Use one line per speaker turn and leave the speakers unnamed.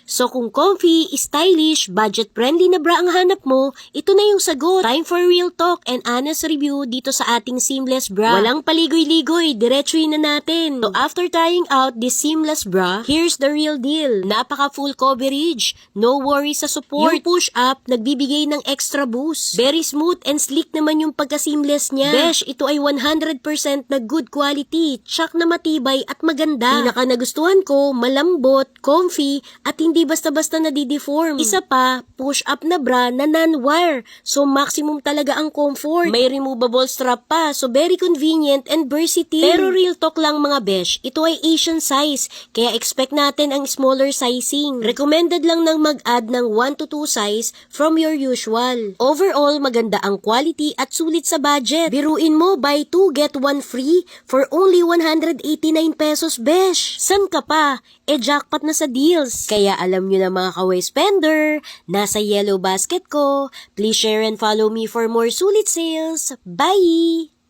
So kung comfy, stylish, budget-friendly na bra ang hanap mo, ito na yung sagot. Time for real talk and honest review dito sa ating seamless bra. Walang paligoy-ligoy, diretsuhin na natin. So after trying out this seamless bra, here's the real deal. Napaka full coverage, no worries sa support. Yung push-up, nagbibigay ng extra boost. Very smooth and sleek naman yung pagka-seamless niya. Besh, ito ay 100% na good quality, tsak na matibay at maganda. Pinaka nagustuhan ko, malambot, comfy, at hindi basta-basta nadideform. Isa pa, push-up na bra na non-wire. So maximum talaga ang comfort. May removable strap pa, so very convenient and versatile. Pero real talk lang mga besh, ito ay Asian size, kaya expect natin ang smaller sizing. Recommended lang ng mag-add ng 1 to 2 size from your usual. Overall, maganda ang quality at sulit sa budget. Biruin mo, buy 2 get 1 free for only 189 pesos besh. San ka pa? Jackpot na sa deals. Kaya alam nyo na mga kaway spender, nasa yellow basket ko. Please share and follow me for more sulit sales. Bye!